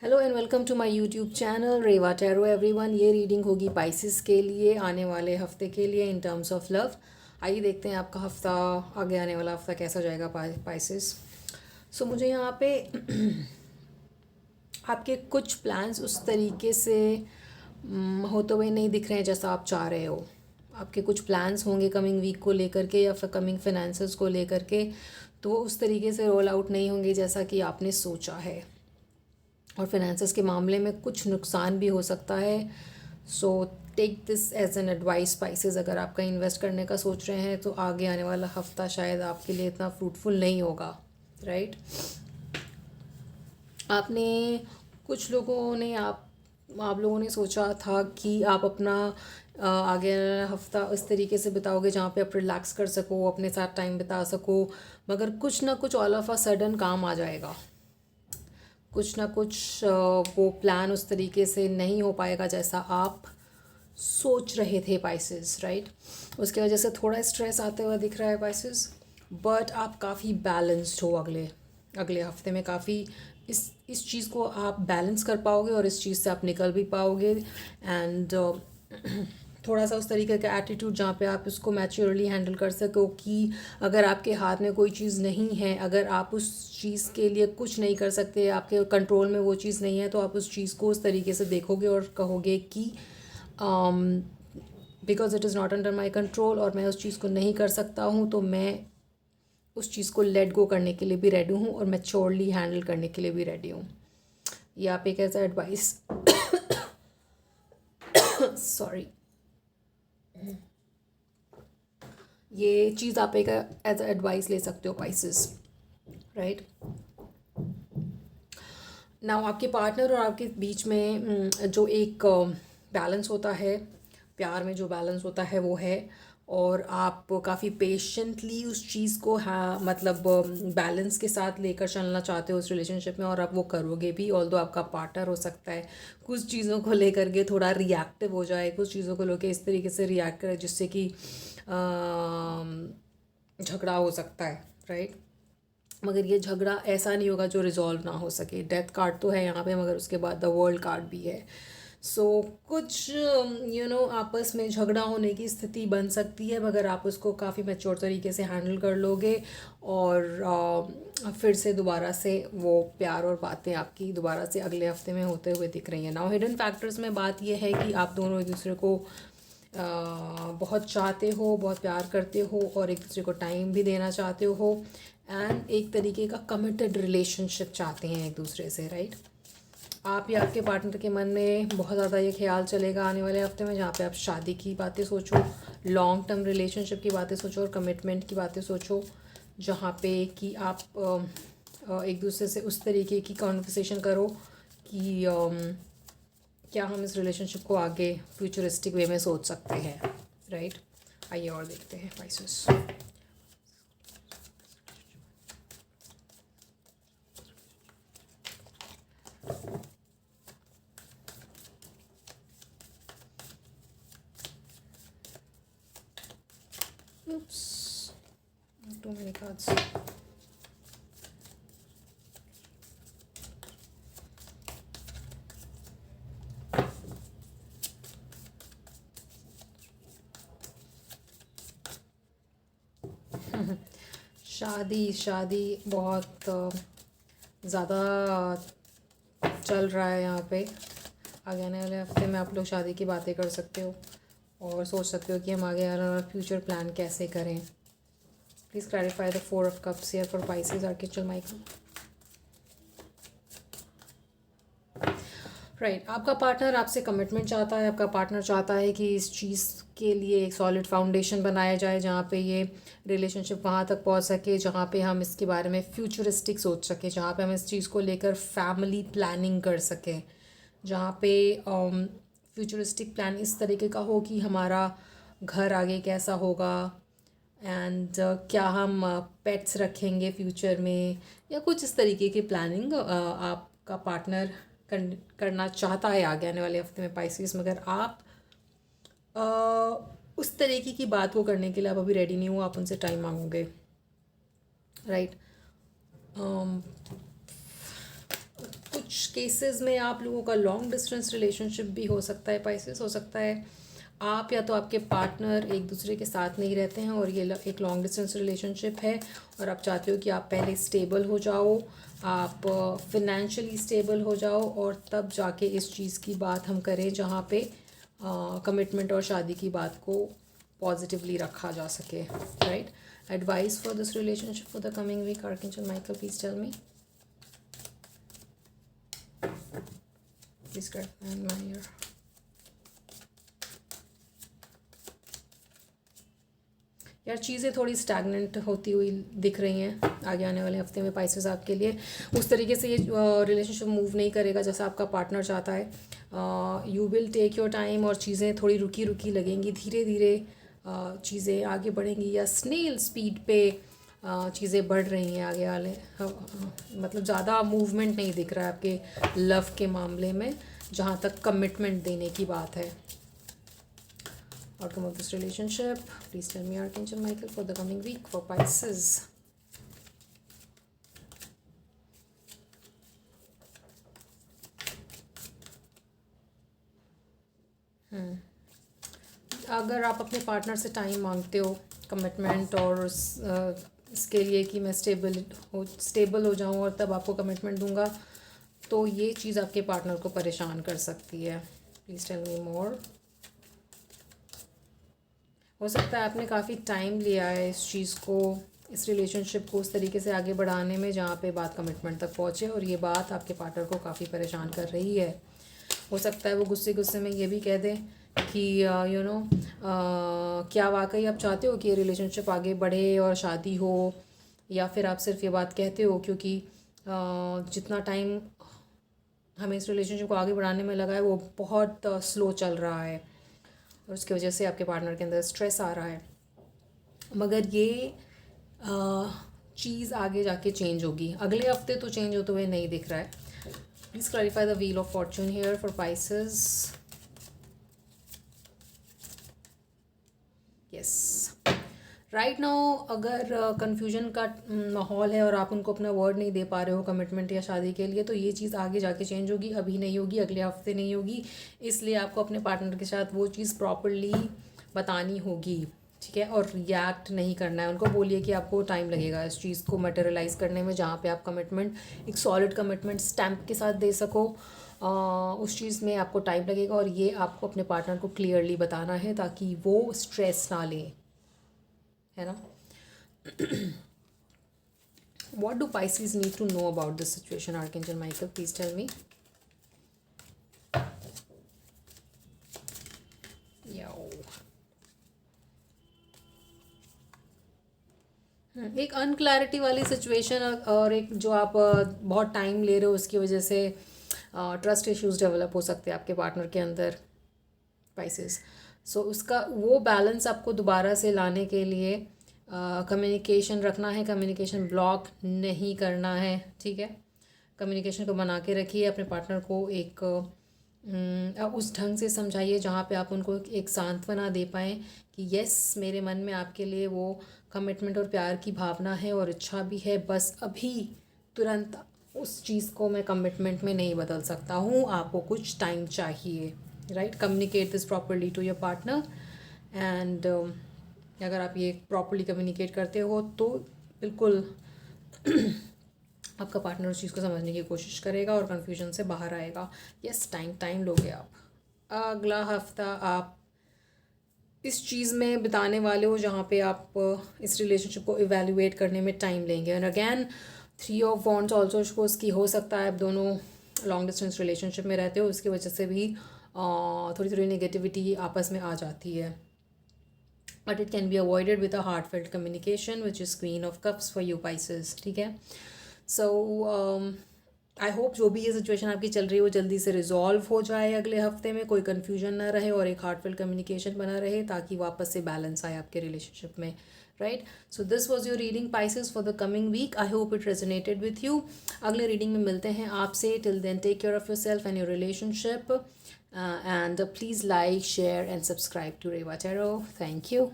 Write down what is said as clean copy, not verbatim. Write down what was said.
Hello and welcome to my YouTube channel Reva Tarot everyone. ये reading होगी Pisces के लिए आने वाले हफ्ते के लिए इन टर्म्स ऑफ लव। आइए देखते हैं आपका हफ्ता, आगे आने वाला हफ्ता कैसा जाएगा पाइसिस। सो मुझे यहाँ पे आपके कुछ प्लान्स उस तरीके से होते हुए नहीं दिख रहे हैं जैसा आप चाह रहे हो। आपके कुछ प्लान्स होंगे कमिंग वीक को लेकर के या फिर कमिंग फाइनेंसेस को लेकर के, तो वो उस तरीके से रोल आउट नहीं होंगे जैसा कि आपने सोचा है। और फाइनेंसेस के मामले में कुछ नुकसान भी हो सकता है। So take this as an advice Pisces. अगर आप कहीं इन्वेस्ट करने का सोच रहे हैं तो आगे आने वाला हफ्ता शायद आपके लिए इतना फ्रूटफुल नहीं होगा, राइट। आपने कुछ लोगों ने आप लोगों ने सोचा था कि आप अपना आगे हफ्ता इस तरीके से बिताओगे जहाँ पे आप रिलैक्स कर सको, अपने साथ टाइम बिता सको, मगर कुछ ना कुछ ऑल ऑफ अ सडन काम आ जाएगा। कुछ ना कुछ वो प्लान उस तरीके से नहीं हो पाएगा जैसा आप सोच रहे थे पाइसेस, राइट। उसकी वजह से थोड़ा स्ट्रेस आते हुआ दिख रहा है पाइसेस। बट आप काफ़ी बैलेंस्ड हो अगले अगले हफ्ते में। काफ़ी इस चीज़ को आप बैलेंस कर पाओगे और इस चीज़ से आप निकल भी पाओगे। एंड थोड़ा सा उस तरीके का एटीट्यूड जहाँ पे आप इसको मैच्योरली हैंडल कर सको कि अगर आपके हाथ में कोई चीज़ नहीं है, अगर आप उस चीज़ के लिए कुछ नहीं कर सकते, आपके कंट्रोल में वो चीज़ नहीं है, तो आप उस चीज़ को उस तरीके से देखोगे और कहोगे कि because it is not under my control और मैं उस चीज़ को नहीं कर सकता हूँ, तो मैं उस चीज़ को लेट गो करने के लिए भी रेडी हूँ और मैच्योरली हैंडल करने के लिए भी रेडी हूँ। ये आप एक ऐसा एडवाइस सॉरी, ये चीज़ आप एक एज एडवाइस ले सकते हो पाइसेस, राइट। नाउ आपके पार्टनर और आपके बीच में जो एक बैलेंस होता है, प्यार में जो बैलेंस होता है वो है। और आप काफ़ी पेशेंटली उस चीज़ को, हाँ मतलब बैलेंस के साथ लेकर चलना चाहते हो उस रिलेशनशिप में, और आप वो करोगे भी। ऑल्दो आपका पार्टनर हो सकता है कुछ चीज़ों को लेकर के थोड़ा रिएक्टिव हो जाए, कुछ चीज़ों को लेकर इस तरीके से रिएक्ट करे जिससे कि झगड़ा हो सकता है, राइट। मगर ये झगड़ा ऐसा नहीं होगा जो रिजॉल्व ना हो सके। डेथ कार्ड तो है यहाँ पे, मगर उसके बाद द वर्ल्ड कार्ड भी है। सो कुछ आपस में झगड़ा होने की स्थिति बन सकती है, मगर आप उसको काफ़ी मैच्योर तरीके से हैंडल कर लोगे और फिर से दोबारा से वो प्यार और बातें आपकी दोबारा से अगले हफ्ते में होते हुए दिख रही हैं। नाउ हिडन फैक्टर्स में बात यह है कि आप दोनों एक दूसरे को बहुत चाहते हो, बहुत प्यार करते हो और एक दूसरे को टाइम भी देना चाहते हो, एंड एक तरीके का कमिटेड रिलेशनशिप चाहते हैं एक दूसरे से, राइट। आप या आपके पार्टनर के मन में बहुत ज़्यादा ये ख्याल चलेगा आने वाले हफ्ते में जहाँ पे आप शादी की बातें सोचो, लॉन्ग टर्म रिलेशनशिप की बातें सोचो और कमिटमेंट की बातें सोचो, जहाँ पे कि आप एक दूसरे से उस तरीके की कॉन्वर्सेशन करो कि क्या हम इस रिलेशनशिप को आगे फ्यूचरिस्टिक वे में सोच सकते हैं, राइट। आइए और देखते हैं Pisces. Oops, too many cards. शादी शादी बहुत ज़्यादा चल रहा है यहाँ पे। आगे आने वाले हफ्ते में आप लोग शादी की बातें कर सकते हो और सोच सकते हो कि हम आगे आने वाला फ्यूचर प्लान कैसे करें। Please clarify the 4 of Cups here for Pisces Archangel Michael. Right, आपका पार्टनर आपसे कमिटमेंट चाहता है। आपका पार्टनर चाहता है कि इस चीज़ के लिए एक सॉलिड फाउंडेशन बनाया जाए जहाँ पे ये रिलेशनशिप वहाँ तक पहुँच सके जहाँ पे हम इसके बारे में फ्यूचरिस्टिक सोच सकें, जहाँ पे हम इस चीज़ को लेकर फैमिली प्लानिंग कर सकें, जहाँ पे फ्यूचरिस्टिक प्लान इस तरीके का हो कि हमारा घर आगे कैसा होगा, एंड क्या हम पेट्स रखेंगे फ्यूचर में, या कुछ इस तरीके की प्लानिंग आपका पार्टनर करना चाहता है आगे आने वाले हफ्ते में पाइसेस। मगर आप उस तरीके की बात को करने के लिए आप अभी रेडी नहीं हो, आप उनसे टाइम मांगोगे, राइट। कुछ कुछ केसेस में आप लोगों का लॉन्ग डिस्टेंस रिलेशनशिप भी हो सकता है पाइसेस। हो सकता है आप या तो आपके पार्टनर एक दूसरे के साथ नहीं रहते हैं और ये एक लॉन्ग डिस्टेंस रिलेशनशिप है, और आप चाहते हो कि आप पहले स्टेबल हो जाओ, आप फिनेंशियली स्टेबल हो जाओ, और तब जाके इस चीज़ की बात हम करें जहाँ पे कमिटमेंट और शादी की बात को पॉजिटिवली रखा जा सके, right. Advice for this relationship for the coming week, archangel Michael please tell me, please guide my year. यार चीज़ें थोड़ी स्टैगनेंट होती हुई दिख रही हैं आगे आने वाले हफ्ते में पाइसेस आपके लिए। उस तरीके से ये रिलेशनशिप मूव नहीं करेगा जैसा आपका पार्टनर चाहता है। You will take your time और चीज़ें थोड़ी रुकी रुकी लगेंगी, धीरे धीरे चीज़ें आगे बढ़ेंगी, या स्नेल स्पीड पे चीज़ें बढ़ रही हैं आगे वाले मतलब ज़्यादा मूवमेंट नहीं दिख रहा है आपके लव के मामले में जहाँ तक कमिटमेंट देने की बात है। Outcome of this relationship, please tell me, Archangel Michael, for the coming week for Pisces. अगर आप अपने पार्टनर से टाइम मांगते हो कमिटमेंट और इसके लिए कि मैं स्टेबल हो जाऊं और तब आपको कमिटमेंट दूंगा, तो ये चीज़ आपके पार्टनर को परेशान कर सकती है। प्लीज़ टेल मी मोर। हो सकता है आपने काफ़ी टाइम लिया है इस चीज़ को, इस रिलेशनशिप को उस तरीके से आगे बढ़ाने में जहाँ पे बात कमिटमेंट तक पहुँचे, और ये बात आपके पार्टनर को काफ़ी परेशान कर रही है। हो सकता है वो गुस्से गुस्से में ये भी कह दे कि यू नो क्या वाकई आप चाहते हो कि ये रिलेशनशिप आगे बढ़े और शादी हो, या फिर आप सिर्फ ये बात कहते हो क्योंकि जितना टाइम हमें इस रिलेशनशिप को आगे बढ़ाने में लगा है वो बहुत स्लो चल रहा है और उसकी वजह से आपके पार्टनर के अंदर स्ट्रेस आ रहा है। मगर ये चीज़ आगे जाके चेंज होगी, अगले हफ्ते तो चेंज होते हुए नहीं दिख रहा है। Please clarify the wheel of Fortune here for Pisces. Yes, right now अगर कन्फ्यूजन का माहौल है और आप उनको अपना वर्ड नहीं दे पा रहे हो कमिटमेंट या शादी के लिए, तो ये चीज़ आगे जाके चेंज होगी, अभी नहीं होगी, अगले हफ्ते नहीं होगी। इसलिए आपको अपने पार्टनर के साथ वो चीज़ प्रॉपरली बतानी होगी, ठीक है, और रिएक्ट नहीं करना है। उनको बोलिए कि आपको टाइम लगेगा इस चीज़ को मटेरियलाइज करने में, जहाँ पे आप कमिटमेंट एक सॉलिड कमिटमेंट स्टैम्प के साथ दे सको। उस चीज़ में आपको टाइम लगेगा, और ये आपको अपने पार्टनर को क्लियरली बताना है ताकि वो स्ट्रेस ना ले, है ना। What do Pisces need to know about this situation, Archangel Michael? Please tell me. एक अनक्लैरिटी वाली सिचुएशन, और एक जो आप बहुत टाइम ले रहे हो उसकी वजह से ट्रस्ट इश्यूज डेवलप हो सकते हैं आपके पार्टनर के अंदर, पाइसेस। सो उसका वो बैलेंस आपको दोबारा से लाने के लिए कम्युनिकेशन रखना है, कम्युनिकेशन ब्लॉक नहीं करना है, ठीक है। कम्युनिकेशन को बना के रखिए, अपने पार्टनर को एक उस ढंग से समझाइए जहाँ पे आप उनको एक सांत्वना दे पाएँ कि यस, मेरे मन में आपके लिए वो कमिटमेंट और प्यार की भावना है और इच्छा भी है, बस अभी तुरंत उस चीज़ को मैं कमिटमेंट में नहीं बदल सकता हूँ, आपको कुछ टाइम चाहिए, right. Communicate this properly to your partner, and अगर आप ये प्रॉपरली कम्युनिकेट करते हो तो बिल्कुल आपका पार्टनर उस चीज़ को समझने की कोशिश करेगा और कन्फ्यूजन से बाहर आएगा। यस, टाइम लोगे आप। अगला हफ्ता आप इस चीज़ में बिताने वाले हो जहाँ पे आप इस रिलेशनशिप को इवैल्यूएट करने में टाइम लेंगे। And again 3 of wands also shows की हो सकता है आप दोनों लॉन्ग डिस्टेंस रिलेशनशिप में रहते हो, उसकी वजह से भी थोड़ी थोड़ी नेगेटिविटी आपस में आ जाती है, but it can be avoided with a heartfelt communication which is queen of cups for you Pisces, ठीक है। सो आई होप जो भी ये सिचुएशन आपकी चल रही है वो जल्दी से रिजॉल्व हो जाए, अगले हफ्ते में कोई कन्फ्यूजन ना रहे और एक हार्टफेल्ट कम्युनिकेशन बना रहे, ताकि वापस से बैलेंस आए आपके रिलेशनशिप में, right. So this was your reading Pisces for the coming week. I hope it resonated with you. अगले रीडिंग में मिलते हैं आपसे। Till then take care of your self and your relationship, and please like, share and subscribe to Reva Tarot. Thank you.